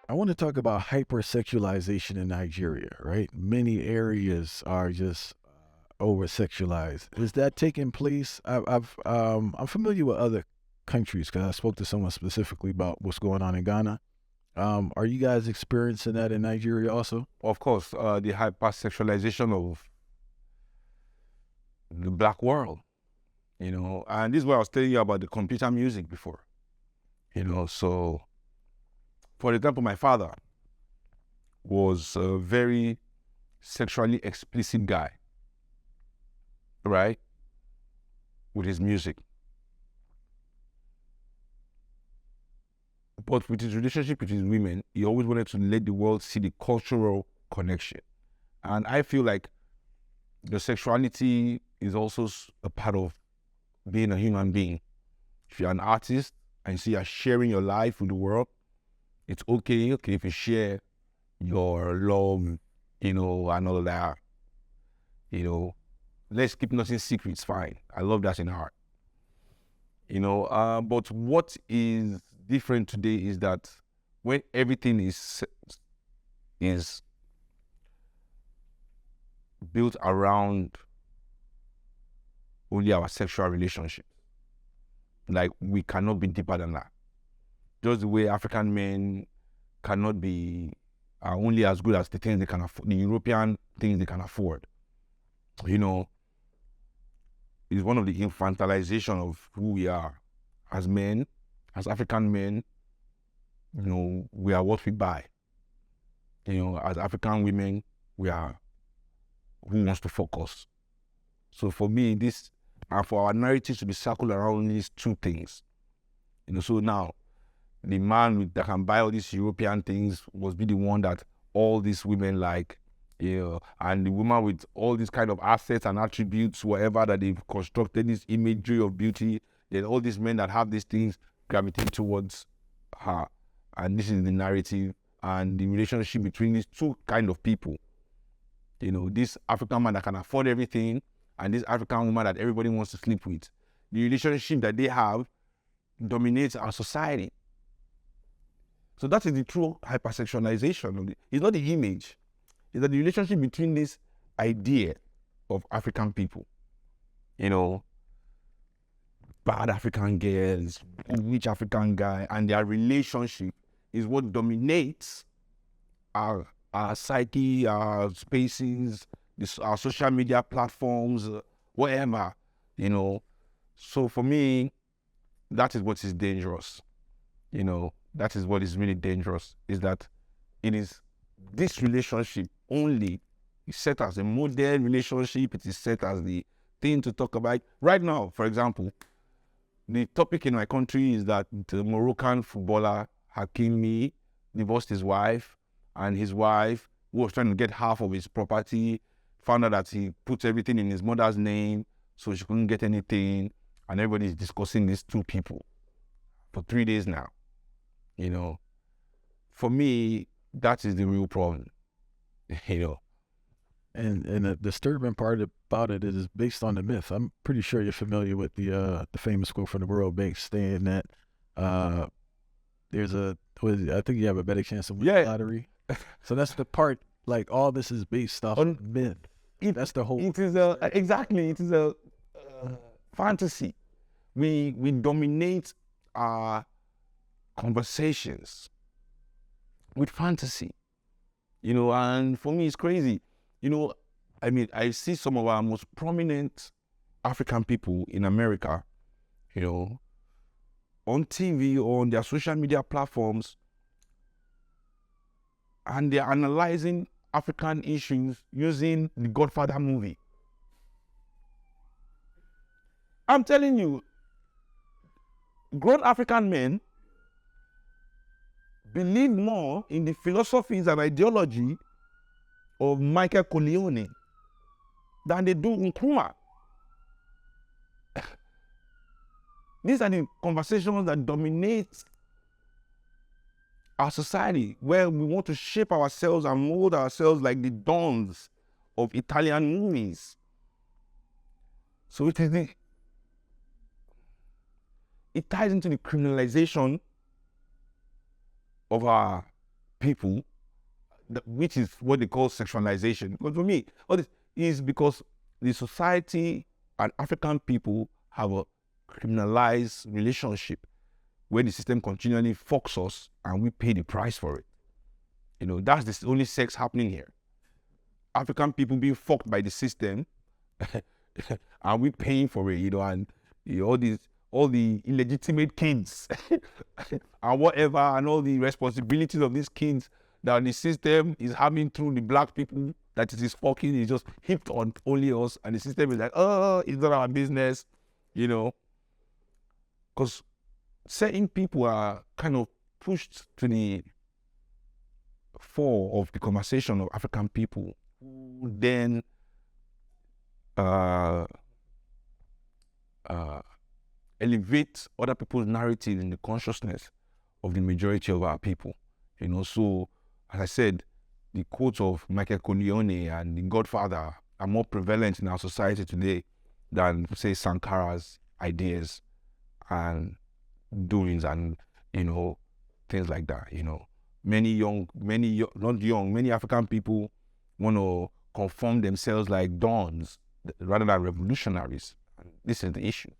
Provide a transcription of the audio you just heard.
I want to talk about hypersexualization in Nigeria, right? Many areas are just over sexualized. Is that taking place? I'm familiar with other countries because I spoke to someone specifically about what's going on in Ghana. Are you guys experiencing that in Nigeria also? Of course, the hypersexualization of the black world, and this is what I was telling you about the computer music before, so for example, my father was a very sexually explicit guy, right, with his music. But with his relationship with his women, he always wanted to let the world see the cultural connection. And I feel like the sexuality is also a part of being a human being. If you're an artist and you see you're sharing your life with the world, it's okay if you share your love, and all that. Let's keep nothing secret, it's fine. I love that in heart. But what is different today is that when everything is built around only our sexual relationships, like we cannot be deeper than that. Just the way African men cannot be are only as good as the things they can afford, the European things they can afford. Is one of the infantilization of who we are as men, as African men. We are what we buy. As African women, we are who wants to focus. So for me, this and for our narrative to be circled around these two things. So now the man that can buy all these European things must be the one that all these women like, and the woman with all these kind of assets and attributes, whatever that they've constructed, this imagery of beauty, then all these men that have these things gravitate towards her. And this is the narrative and the relationship between these two kind of people. This African man that can afford everything and this African woman that everybody wants to sleep with. The relationship that they have dominates our society. So that is the true hypersexualization. It's not the image. It's that the relationship between this idea of African people, bad African girls, rich African guy, and their relationship is what dominates our psyche, our spaces, our social media platforms, whatever, So for me, that is what is dangerous. That is what is really dangerous, is that it is this relationship only is set as a modern relationship. It is set as the thing to talk about. Right now, for example, the topic in my country is that the Moroccan footballer Hakimi divorced his wife, and his wife, who was trying to get half of his property, found out that he put everything in his mother's name, so she couldn't get anything, and everybody is discussing these two people for 3 days now. For me, that is the real problem. And the disturbing part about it is based on the myth. I'm pretty sure you're familiar with the famous quote from the World Bank saying that there's I think you have a better chance of winning the lottery. So that's the part, like all this is based off on myth. That's the whole. It is exactly. It is a fantasy. We dominate our conversations with fantasy, and for me it's crazy. I see some of our most prominent African people in America, on TV or on their social media platforms, and they're analyzing African issues using the Godfather movie. I'm telling you, grown African men believe more in the philosophies and ideology of Michael Corleone than they do in Nkrumah. These are the conversations that dominate our society, where we want to shape ourselves and mold ourselves like the dons of Italian movies. So it ties into the criminalization of our people, which is what they call sexualization. But for me, all this is because the society and African people have a criminalized relationship where the system continually fucks us and we pay the price for it. You know, that's the only sex happening here. African people being fucked by the system and we paying for it, you know, and you know, all the illegitimate kids and whatever, and all the responsibilities of these kids that the system is having through the black people that it is fucking is just hipped on only us, and the system is like, oh, it's not our business, you know. Because certain people are kind of pushed to the fore of the conversation of African people who then elevate other people's narrative in the consciousness of the majority of our people. You know, so as I said, the quotes of Michael Corleone and the Godfather are more prevalent in our society today than, say, Sankara's ideas and doings and, you know, things like that. You know, many African people want to conform themselves like dons rather than revolutionaries. And this is the issue.